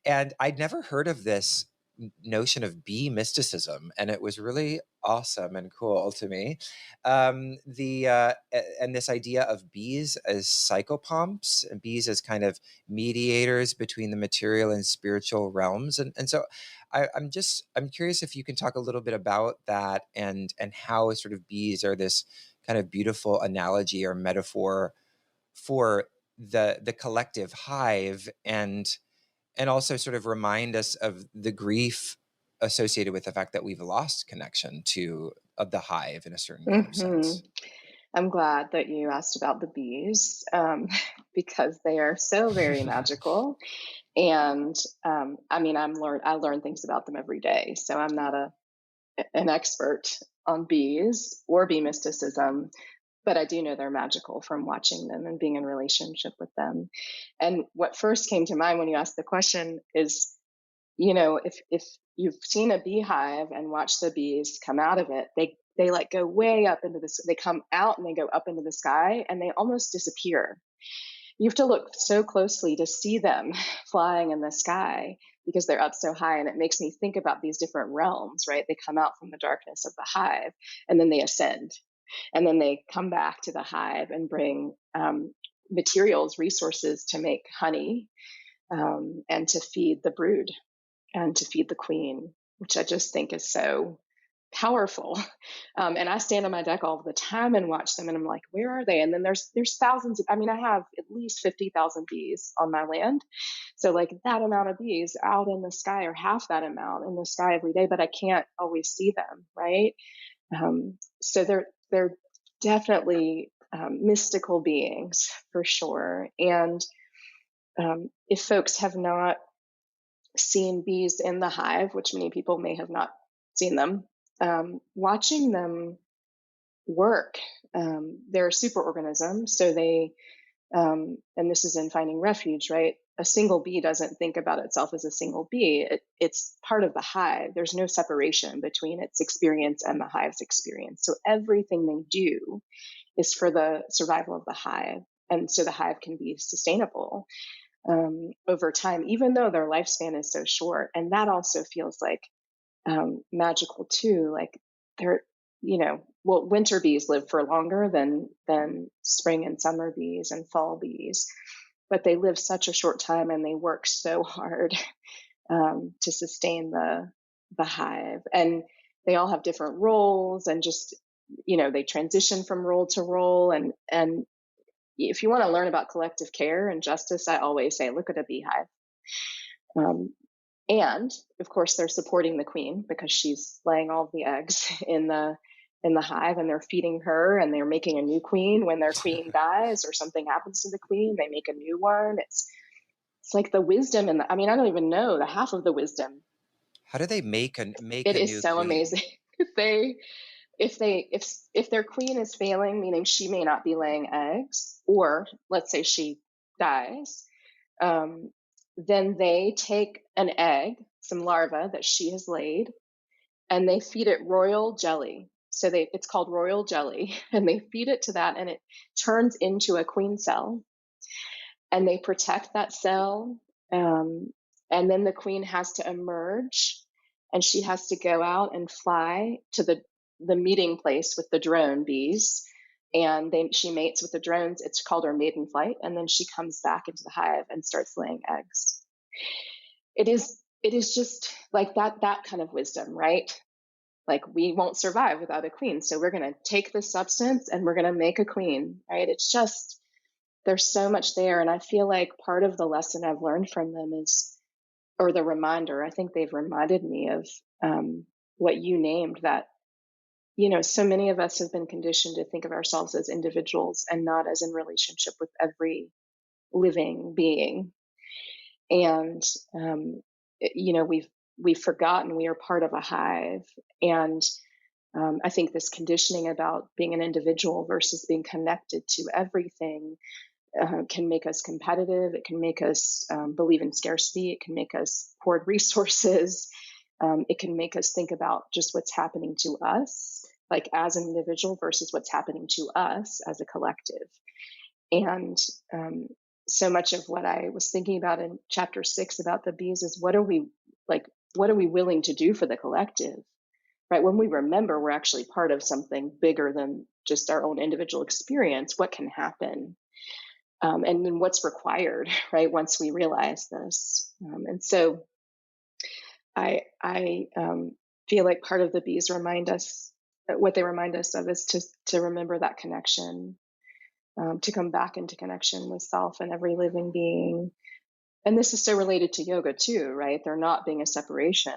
And I'd never heard of this notion of bee mysticism, and it was really awesome and cool to me. And this idea of bees as psychopomps, and bees as kind of mediators between the material and spiritual realms, and so I'm curious if you can talk a little bit about that, and how sort of bees are this kind of beautiful analogy or metaphor for the collective hive, and also sort of remind us of the grief associated with the fact that we've lost connection to of the hive in a certain kind of hmm sense. I'm glad that you asked about the bees, because they are so very magical. And I mean, I learn things about them every day. So I'm not an expert on bees or bee mysticism, but I do know they're magical from watching them and being in relationship with them. And what first came to mind when you asked the question is, if you've seen a beehive and watched the bees come out of it, they like go way up into this. They come out and they go up into the sky and they almost disappear. You have to look so closely to see them flying in the sky because they're up so high. And it makes me think about these different realms, right? They come out from the darkness of the hive and then they ascend, and then they come back to the hive and bring materials, resources to make honey, and to feed the brood and to feed the queen, which I just think is so powerful. And I stand on my deck all the time and watch them, and I'm like, where are they? And then there's thousands of, I mean, I have at least 50,000 bees on my land. So like that amount of bees out in the sky, or half that amount in the sky every day, but I can't always see them, right? So they're definitely mystical beings for sure. And if folks have not seen bees in the hive, which many people may have not seen them, watching them work. They're superorganisms, so and this is in Finding Refuge, right? A single bee doesn't think about itself as a single bee. It's part of the hive. There's no separation between its experience and the hive's experience. So everything they do is for the survival of the hive. And so the hive can be sustainable over time, even though their lifespan is so short. And that also feels like magical too. Like they're, well, winter bees live for longer than spring and summer bees and fall bees, but they live such a short time and they work so hard to sustain the hive. And they all have different roles, and just they transition from role to role. And if you want to learn about collective care and justice, I always say look at a beehive. Um, and of course, they're supporting the queen because she's laying all the eggs in the hive, and they're feeding her, and they're making a new queen. When their queen dies or something happens to the queen, they make a new one. It's like the wisdom I mean, I don't even know the half of the wisdom. How do they make It a is new so queen? amazing. If their queen is failing, meaning she may not be laying eggs, or let's say she dies, um, then they take an egg, some larva that she has laid, and they feed it royal jelly. So it's called royal jelly, and they feed it to that, and it turns into a queen cell, and they protect that cell. And then the queen has to emerge, and she has to go out and fly to the meeting place with the drone bees. And she mates with the drones. It's called her maiden flight. And then she comes back into the hive and starts laying eggs. It is just like that kind of wisdom, right? Like we won't survive without a queen. So we're going to take this substance and we're going to make a queen, right? It's just, there's so much there. And I feel like part of the lesson I've learned from them is or the reminder, I think they've reminded me of what you named, that, so many of us have been conditioned to think of ourselves as individuals and not as in relationship with every living being. And, um, we've forgotten we are part of a hive. And I think this conditioning about being an individual versus being connected to everything can make us competitive. It can make us believe in scarcity. It can make us hoard resources. It can make us think about just what's happening to us, like as an individual, versus what's happening to us as a collective. And um, so much of what I was thinking about in chapter 6 about the bees is like? What are we willing to do for the collective? Right? When we remember we're actually part of something bigger than just our own individual experience, what can happen? And then what's required, right? Once we realize this, and so I feel like part of the bees remind us, what they remind us of is to remember that connection, to come back into connection with self and every living being. And this is so related to yoga too, right? They're not being a separation.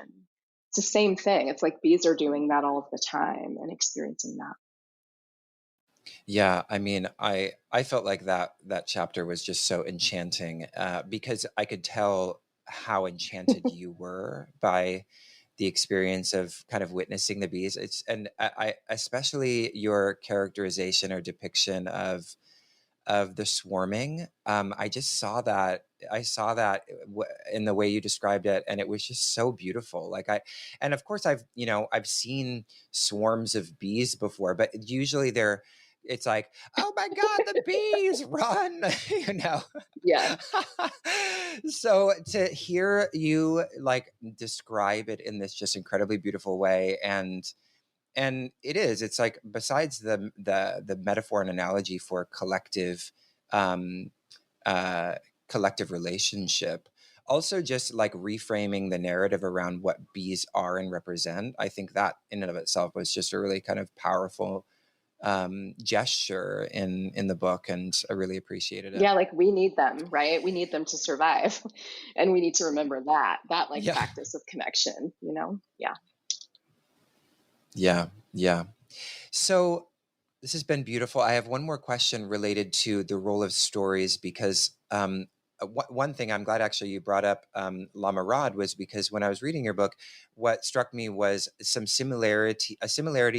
It's the same thing. It's like bees are doing that all of the time and experiencing that. Yeah, I mean, I felt like that chapter was just so enchanting, because I could tell how enchanted you were by the experience of kind of witnessing the bees. It's and I especially your characterization or depiction of the swarming. I just saw that. I saw that in the way you described it, and it was just so beautiful. And of course, I've seen swarms of bees before, but usually it's like, oh my God, the bees run, you know. Yeah. So to hear you like describe it in this just incredibly beautiful way, and it's like, besides the metaphor and analogy for um uh collective relationship, also just like reframing the narrative around what bees are and represent. I think that in and of itself was just a really kind of powerful gesture in the book, and I really appreciated it. Yeah, like we need them, right? We need them to survive. And we need to remember that like Yeah. practice of connection. Yeah. Yeah. So this has been beautiful. I have one more question related to the role of stories, because one thing I'm glad actually you brought up La Marade was because when I was reading your book, what struck me was a similarity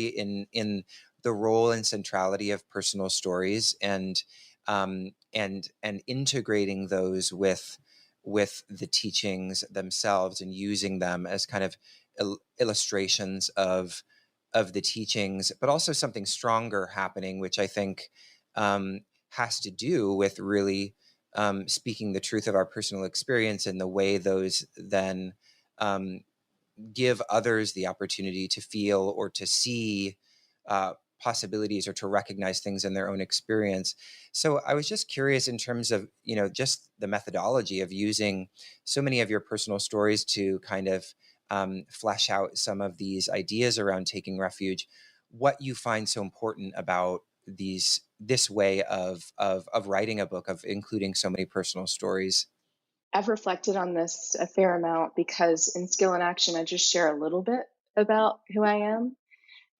in the role and centrality of personal stories, and integrating those with the teachings themselves, and using them as kind of illustrations of the teachings, but also something stronger happening, which I think has to do with really speaking the truth of our personal experience, and the way those then um, give others the opportunity to feel or to see possibilities, or to recognize things in their own experience. So I was just curious, in terms of, just the methodology of using so many of your personal stories to kind of flesh out some of these ideas around taking refuge, what you find so important about this way of writing a book, of including so many personal stories. I've reflected on this a fair amount because in Skill and Action, I just share a little bit about who I am.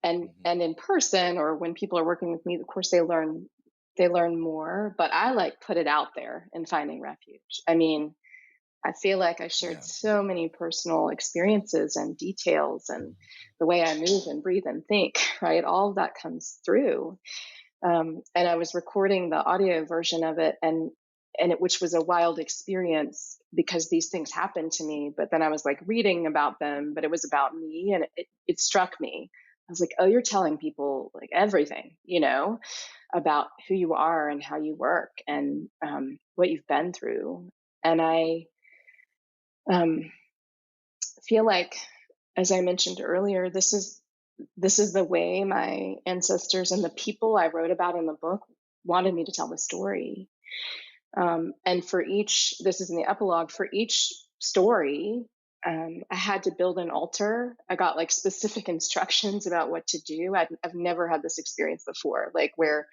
Mhm. And in person, or when people are working with me, of course they learn more, but I like put it out there in Finding Refuge. I mean, I feel like I shared Yeah. so many personal experiences and details, and the way I move and breathe and think, right? All of that comes through. And I was recording the audio version of it, which was a wild experience because these things happened to me. But then I was like reading about them, but it was about me, and it struck me. I was like, oh, you're telling people like everything, about who you are and how you work, and what you've been through. And I um, feel like, as I mentioned earlier, this is the way my ancestors and the people I wrote about in the book wanted me to tell the story. And for each, this is in the epilogue, for each story, I had to build an altar. I got like specific instructions about what to do. I've never had this experience before, like where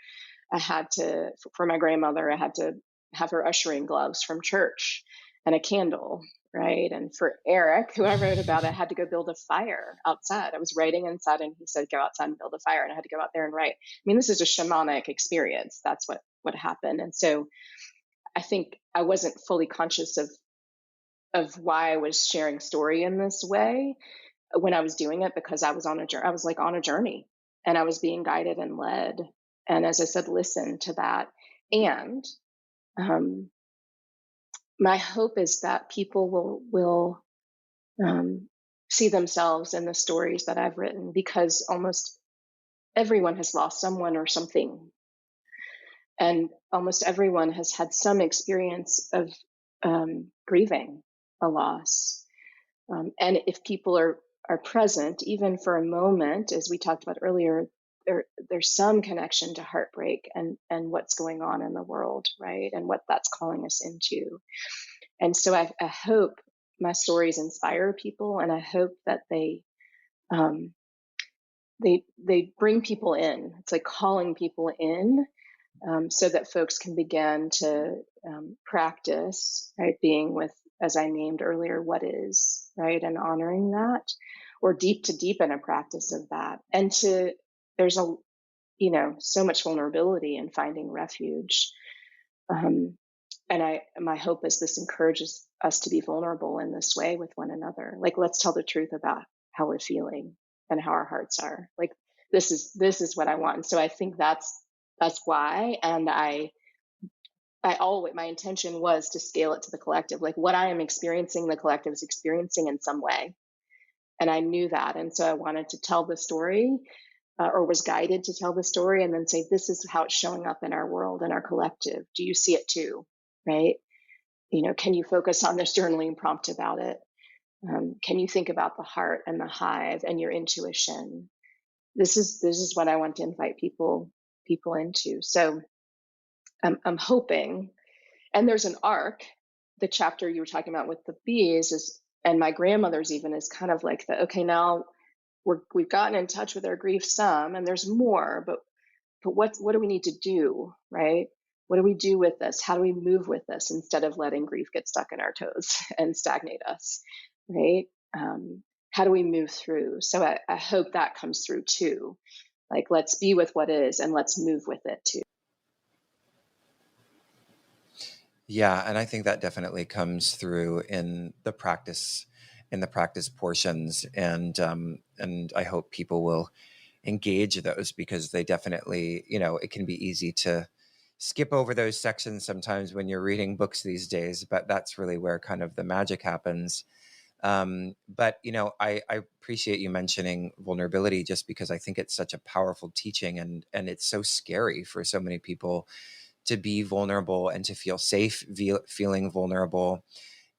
I had to, for my grandmother, I had to have her ushering gloves from church. and a candle, right? And for Eric, who I wrote about, I had to go build a fire outside. I was writing inside, and he said, "Go outside and build a fire," and I had to go out there and write. I mean, this is a shamanic experience. That's what happened. And so I think I wasn't fully conscious of why I was sharing story in this way when I was doing it, because I was on a journey. I was like on a journey, and I was being guided and led. And as I said, listen to that. And um, my hope is that people will um, see themselves in the stories that I've written, because almost everyone has lost someone or something, and almost everyone has had some experience of grieving a loss. And if people are present, even for a moment, as we talked about earlier, there's some connection to heartbreak and what's going on in the world, right? And what that's calling us into. And so I hope my stories inspire people, and I hope that um, they bring people in. It's like calling people in, so that folks can begin to practice, right? Being with, as I named earlier, what is, right? And honoring that, or to deepen a practice of that. And there's so much vulnerability in finding refuge. And my hope is this encourages us to be vulnerable in this way with one another. Like, let's tell the truth about how we're feeling and how our hearts are. Like, this is what I want. And so I think that's why. And I always, my intention was to scale it to the collective. Like, what I am experiencing, the collective is experiencing in some way. And I knew that. And so I wanted to tell the story, or was guided to tell the story, and then say, this is how it's showing up in our world and our collective. Do you see it too? Right? Can you focus on this journaling prompt about it? Can you think about the heart and the hive and your intuition? This is what I want to invite people into. So I'm hoping. And there's an arc. The chapter you were talking about with the bees is, and my grandmother's even, is kind of like okay, now we've gotten in touch with our grief some, and there's more, but what do we need to do, right? What do we do with this? How do we move with this instead of letting grief get stuck in our toes and stagnate us, right? How do we move through? So I hope that comes through too. Like, let's be with what is, and let's move with it too. Yeah, and I think that definitely comes through in the practice portions, and I hope people will engage those, because they definitely, it can be easy to skip over those sections sometimes when you're reading books these days, but that's really where kind of the magic happens. But I appreciate you mentioning vulnerability, just because I think it's such a powerful teaching, and it's so scary for so many people to be vulnerable and to feel safe feeling vulnerable.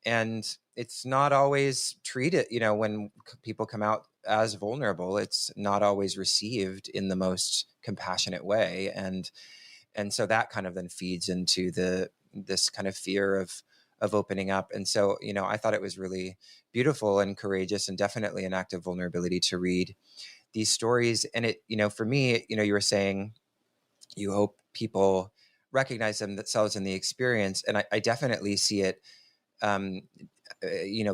And it's not always treated, when people come out as vulnerable, it's not always received in the most compassionate way. And so that kind of then feeds into this kind of fear of opening up. And so, I thought it was really beautiful and courageous, and definitely an act of vulnerability to read these stories. And it, for me, you were saying you hope people recognize themselves in the experience. And I definitely see it, um,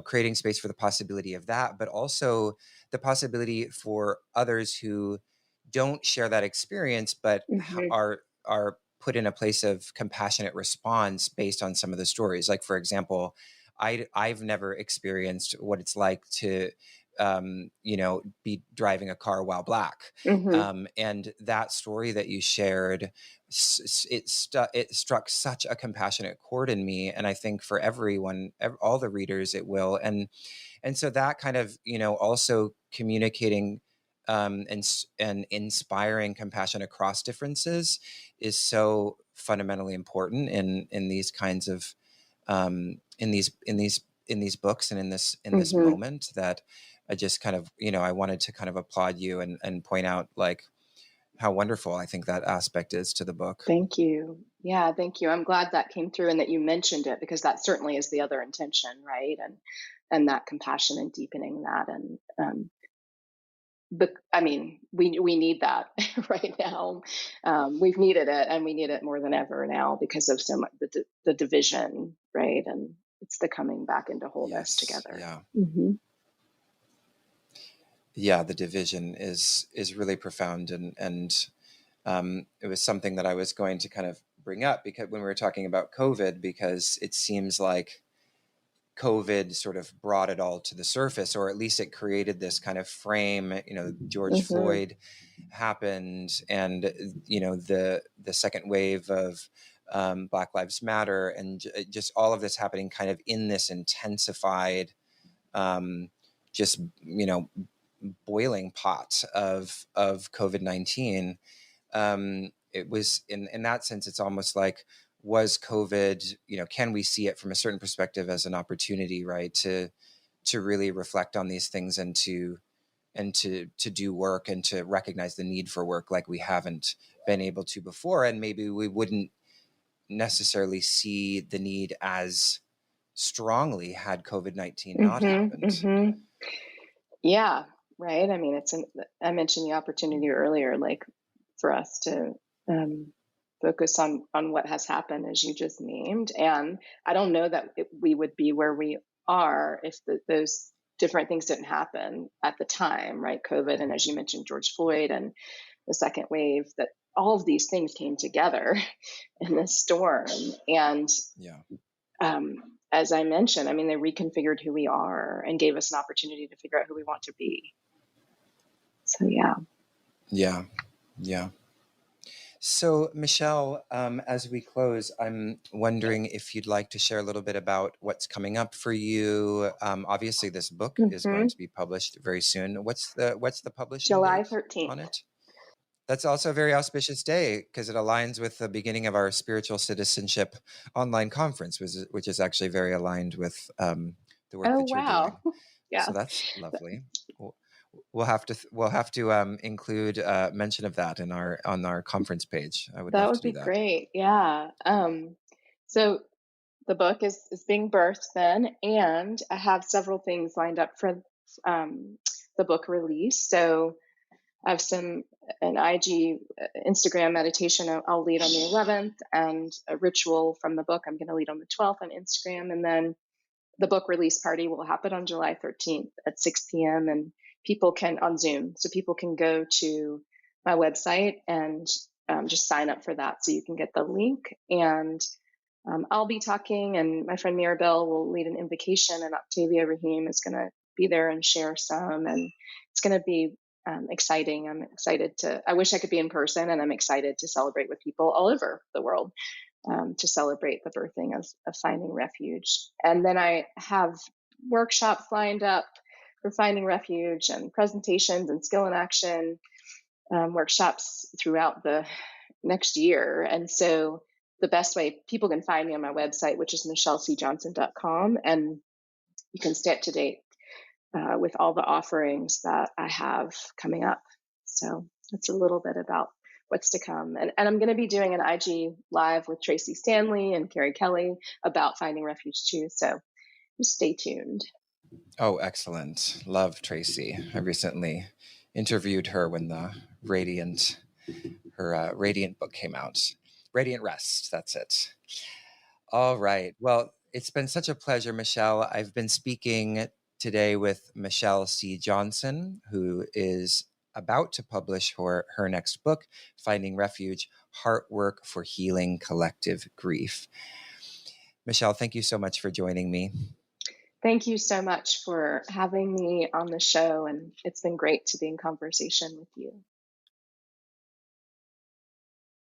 creating space for the possibility of that, but also the possibility for others who don't share that experience, but Mm-hmm. are put in a place of compassionate response based on some of the stories. Like, for example, I've never experienced what it's like to be driving a car while black. Mm-hmm. And that story that you shared, it struck such a compassionate chord in me. And I think for everyone, all the readers, it will. And so that kind of, also communicating and inspiring compassion across differences is so fundamentally important in these kinds of in these books and in this Mm-hmm. moment, that I just kind of, I wanted to kind of applaud you and point out, like, how wonderful I think that aspect is to the book. Thank you. Yeah, thank you. I'm glad that came through and that you mentioned it, because that certainly is the other intention, right? And that compassion and deepening that. And but I mean, we need that right now. We've needed it, and we need it more than ever now, because of so much the division, right? And it's the coming back into wholeness Yes. together. Yeah. Mm-hmm. Yeah. The division is really profound, and it was something that I was going to kind of bring up because when we were talking about COVID, because it seems like COVID sort of brought it all to the surface, or at least it created this kind of frame. George Mm-hmm. Floyd happened, and the second wave of Black Lives Matter, and just all of this happening kind of in this intensified, just boiling pot of COVID-19. It was in that sense, it's almost like, was COVID, can we see it from a certain perspective as an opportunity, right? To really reflect on these things, and to do work, and to recognize the need for work like we haven't been able to before. And maybe we wouldn't necessarily see the need as strongly had COVID-19 not Mm-hmm. happened. Mm-hmm. Yeah, right. I mean, I mentioned the opportunity earlier, like for us to focus on what has happened, as you just named. And I don't know that we would be where we are if those different things didn't happen at the time, right? COVID, and as you mentioned, George Floyd and the second wave, that all of these things came together in this storm. And Yeah. as I mentioned, I mean, they reconfigured who we are and gave us an opportunity to figure out who we want to be. So, yeah. Yeah. Yeah. So, Michelle, as we close, I'm wondering if you'd like to share a little bit about what's coming up for you. Obviously, this book is going Mm-hmm. to be published very soon. What's the publishing July date 13th. on it? That's also a very auspicious day because it aligns with the beginning of our spiritual citizenship online conference, which is actually very aligned with the work Oh, that you're wow. doing. Yeah, So that's lovely. We'll have to include mention of that on our conference page. I would that love would to do be that. great. Yeah. So the book is being birthed then, and I have several things lined up for um, the book release. So I have an IG Instagram meditation I'll lead on the 11th, and a ritual from the book I'm going to lead on the 12th on Instagram. And then the book release party will happen on July 13th at 6 p.m. and people can on Zoom. So people can go to my website and just sign up for that so you can get the link. And I'll be talking, and my friend Mirabelle will lead an invocation, and Octavia Rahim is going to be there and share some. And it's going to be exciting. I'm excited I wish I could be in person, and I'm excited to celebrate with people all over the world to celebrate the birthing of Finding Refuge. And then I have workshops lined up for Finding Refuge, and presentations and skill and action workshops throughout the next year. And so the best way people can find me on my website, which is michellecjohnson.com, and you can stay up to date with all the offerings that I have coming up. So that's a little bit about what's to come. And I'm going to be doing an IG live with Tracy Stanley and Carrie Kelly about Finding Refuge too. So just stay tuned. Oh, excellent. Love Tracy. I recently interviewed her when her Radiant book came out. Radiant Rest, that's it. All right. Well, it's been such a pleasure, Michelle. I've been speaking today with Michelle C. Johnson, who is about to publish her next book, Finding Refuge, Heart Work for Healing Collective Grief. Michelle, thank you so much for joining me. Thank you so much for having me on the show. And it's been great to be in conversation with you.